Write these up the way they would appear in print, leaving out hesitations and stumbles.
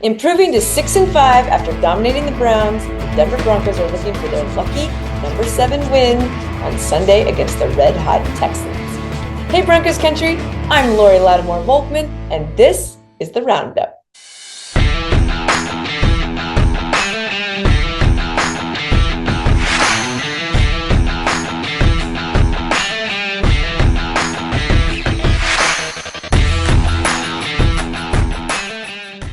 Improving to 6-5 after dominating the Browns, the Denver Broncos are looking for their lucky number 7 win on Sunday against the red-hot Texans. Hey Broncos country, I'm Lori Lattimore-Volkman, and this is the Roundup.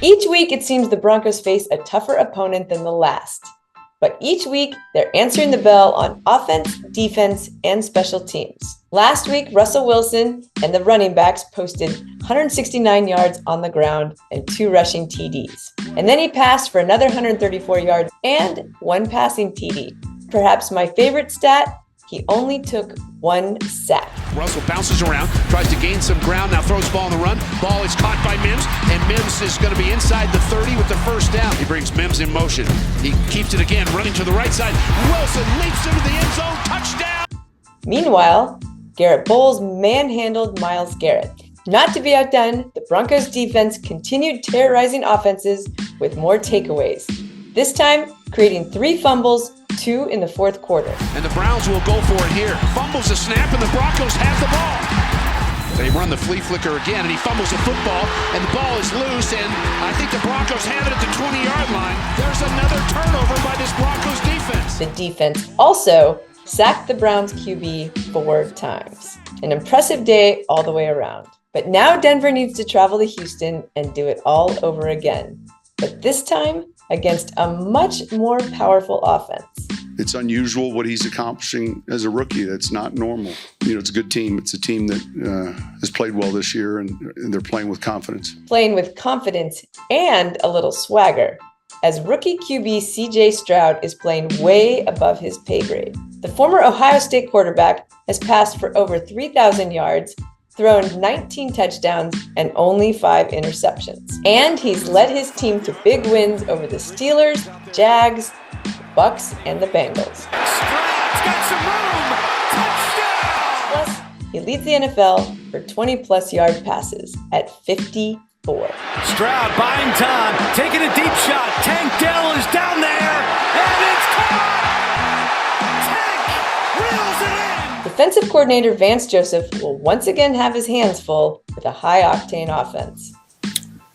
Each week, it seems the Broncos face a tougher opponent than the last. But each week, they're answering the bell on offense, defense, and special teams. Last week, Russell Wilson and the running backs posted 169 yards on the ground and 2 rushing TDs. And then he passed for another 134 yards and 1 passing TD. Perhaps my favorite stat, he only took 1 sack. Russell bounces around, tries to gain some ground, now throws the ball on the run. Ball is caught by Mims, and Mims is going to be inside the 30 with the first down. He brings Mims in motion. He keeps it again, running to the right side. Wilson leaps into the end zone, touchdown! Meanwhile, Garrett Bowles manhandled Myles Garrett. Not to be outdone, the Broncos defense continued terrorizing offenses with more takeaways. This time, creating 3 fumbles, 2 in the fourth quarter. And the Browns will go for it here. Fumbles the snap, and the Broncos have the ball. They run the flea flicker again, and he fumbles the football, and the ball is loose, and I think the Broncos have it at the 20-yard line. There's another turnover by this Broncos defense. The defense also sacked the Browns QB 4 times. An impressive day all the way around. But now Denver needs to travel to Houston and do it all over again. But this time, against a much more powerful offense. It's unusual what he's accomplishing as a rookie. That's not normal. You know, it's a good team. It's a team that has played well this year, and they're playing with confidence. Playing with confidence and a little swagger, as rookie QB C.J. Stroud is playing way above his pay grade. The former Ohio State quarterback has passed for over 3,000 yards, thrown 19 touchdowns, and only 5 interceptions. And he's led his team to big wins over the Steelers, Jags, the Bucks, and the Bengals. Stroud's got some room! Touchdown! Plus, he leads the NFL for 20-plus yard passes at 54. Stroud buying time, taking a deep shot. Tank Dell is down there, and it's caught! Defensive coordinator Vance Joseph will once again have his hands full with a high-octane offense.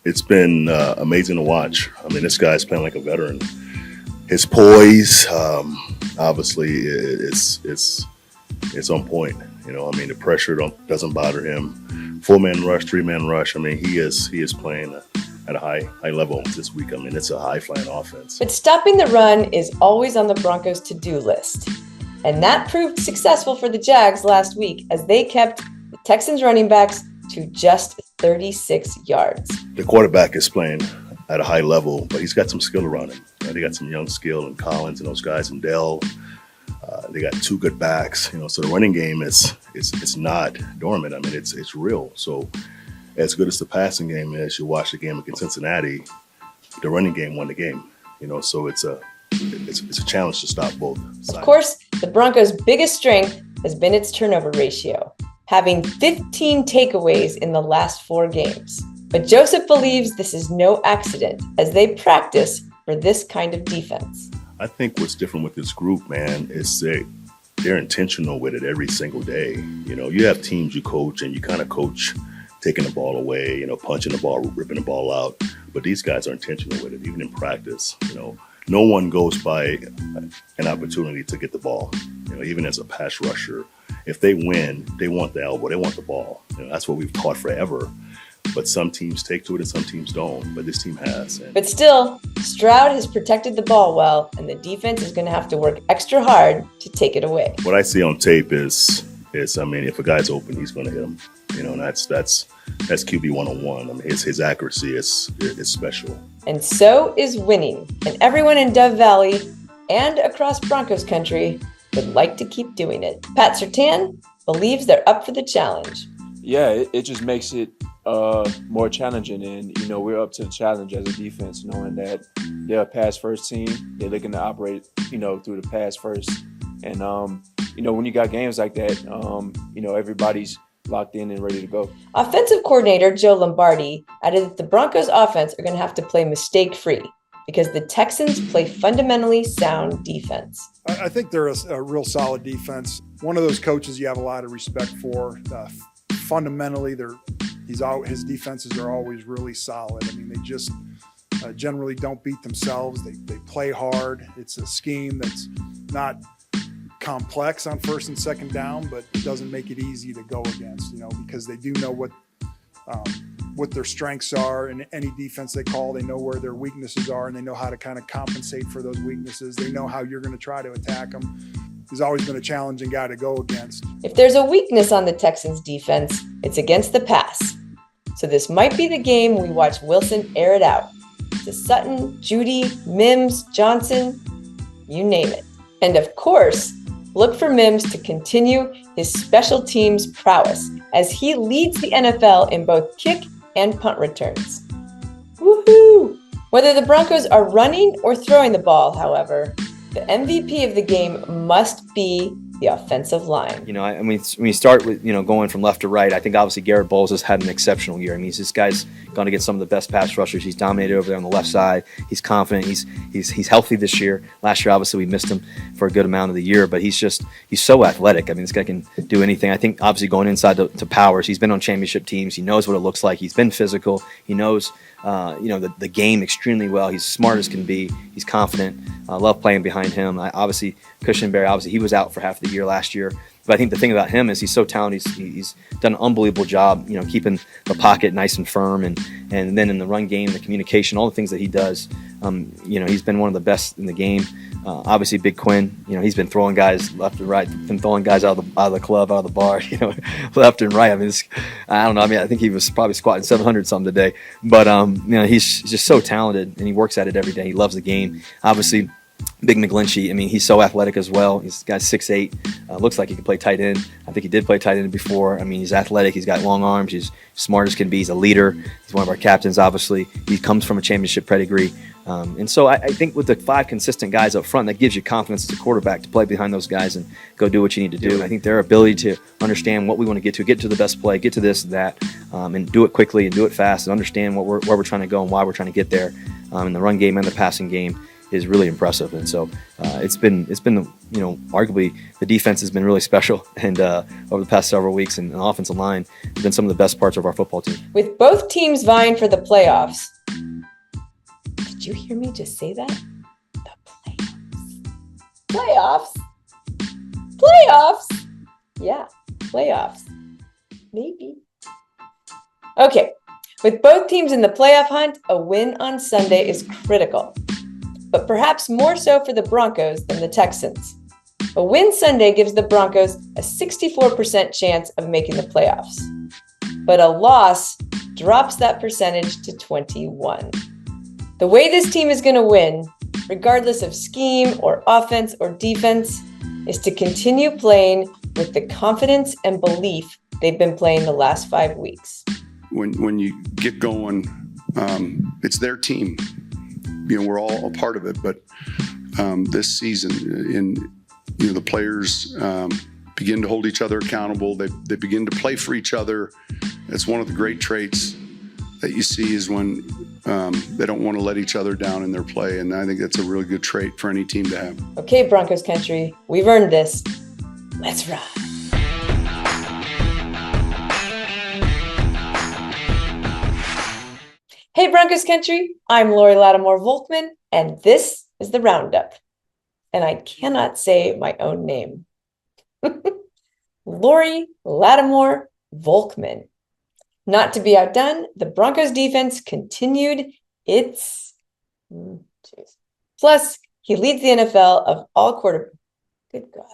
It's been amazing to watch. I mean, this guy's playing like a veteran. His poise, obviously, it's on point. You know, I mean, the pressure doesn't bother him. 4-man rush, 3-man rush. I mean, he is playing at a high level this week. I mean, it's a high-flying offense. But stopping the run is always on the Broncos' to-do list. And that proved successful for the Jags last week as they kept the Texans running backs to just 36 yards. The quarterback is playing at a high level, but he's got some skill around him. They got some young skill and Collins and those guys and Dell. They got 2 good backs, you know. So the running game is not dormant. I mean, it's real. So as good as the passing game is, you watch the game against Cincinnati, the running game won the game. You know, so it's a challenge to stop both sides. Of course, the Broncos' biggest strength has been its turnover ratio, having 15 takeaways in the last 4 games. But Joseph believes this is no accident as they practice for this kind of defense. I think what's different with this group, man, is they're intentional with it every single day. You know, you have teams you coach and you kind of coach taking the ball away, you know, punching the ball, ripping the ball out. But these guys are intentional with it, even in practice, you know. No one goes by an opportunity to get the ball. You know, even as a pass rusher, if they win, they want the elbow, they want the ball. You know, that's what we've taught forever. But some teams take to it and some teams don't. But this team has. But still, Stroud has protected the ball well, and the defense is going to have to work extra hard to take it away. What I see on tape is I mean, if a guy's open, he's going to hit him. You know, and that's QB 101. I mean, his accuracy is special. And so is winning. And everyone in Dove Valley and across Broncos country would like to keep doing it. Pat Surtain believes they're up for the challenge. Yeah, it just makes it more challenging. And, you know, we're up to the challenge as a defense, knowing that they're a pass-first team. They're looking to operate, you know, through the pass first. And, you know, when you got games like that, you know, everybody's locked in and ready to go. Offensive coordinator Joe Lombardi added that the Broncos offense are going to have to play mistake-free because the Texans play fundamentally sound defense. I think they're a real solid defense. One of those coaches you have a lot of respect for. Fundamentally, his defenses are always really solid. I mean, they just generally don't beat themselves. They play hard. It's a scheme that's not complex on first and second down, but it doesn't make it easy to go against, because they do know what their strengths are, and any defense they call, they know where their weaknesses are, and they know how to kind of compensate for those weaknesses. They know how you're going to try to attack them. He's always been a challenging guy to go against. If there's a weakness on the Texans defense, it's against the pass. So this might be the game we watch Wilson air it out to Sutton, Judy, Mims, Johnson, you name it. And of course, look for Mims to continue his special teams prowess as he leads the NFL in both kick and punt returns. Woohoo! Whether the Broncos are running or throwing the ball, however, the MVP of the game must be the offensive line. I mean, when you start with, going from left to right, I think obviously Garrett Bowles has had an exceptional year. I mean, this guy's going to get some of the best pass rushers. He's dominated over there on the left side. He's confident. He's healthy this year. Last year, obviously, we missed him for a good amount of the year, but he's so athletic. I mean, this guy can do anything. I think obviously going inside to Powers, he's been on championship teams. He knows what it looks like. He's been physical. He knows, the game extremely well. He's smart as can be. He's confident. I love playing behind him. Obviously, Cushionberry, he was out for half the year last year. But I think the thing about him is he's so talented. He's done an unbelievable job, keeping the pocket nice and firm, and then in the run game, the communication, all the things that he does. He's been one of the best in the game. Obviously, Big Quinn, he's been throwing guys left and right, been throwing guys out of the club, out of the bar, left and right. I mean, I don't know. I mean, I think he was probably squatting 700 something today. But he's just so talented, and he works at it every day. He loves the game. Obviously, Big McGlinchey, I mean, he's so athletic as well. He's got 6'8", looks like he can play tight end. I think he did play tight end before. I mean, he's athletic. He's got long arms. He's smart as can be. He's a leader. He's one of our captains, obviously. He comes from a championship pedigree. And so I think with the 5 consistent guys up front, that gives you confidence as a quarterback to play behind those guys and go do what you need to do. I think their ability to understand what we want to get to the best play, get to this, that, and do it quickly and do it fast and understand where we're trying to go and why we're trying to get there in the run game and the passing game is really impressive. And so it's been arguably the defense has been really special, and over the past several weeks, and the offensive line has been some of the best parts of our football team. With both teams vying for the playoffs. Did you hear me just say that? The playoffs. Playoffs. Yeah, playoffs. Maybe. Okay, with both teams in the playoff hunt, a win on Sunday is critical, but perhaps more so for the Broncos than the Texans. A win Sunday gives the Broncos a 64% chance of making the playoffs, but a loss drops that percentage to 21. The way this team is going to win, regardless of scheme or offense or defense, is to continue playing with the confidence and belief they've been playing the last 5 weeks. When you get going, it's their team. We're all a part of it, but this season, the players begin to hold each other accountable. They begin to play for each other. It's one of the great traits that you see is when they don't want to let each other down in their play, and I think that's a really good trait for any team to have. Okay, Broncos country, we've earned this. Let's ride. Hey, Broncos country, I'm Lori Lattimore Volkman, and this is the Roundup. And I cannot say my own name. Lori Lattimore Volkman. Not to be outdone, the Broncos defense continued its... Plus, he leads the NFL of all quarterbacks. Good God.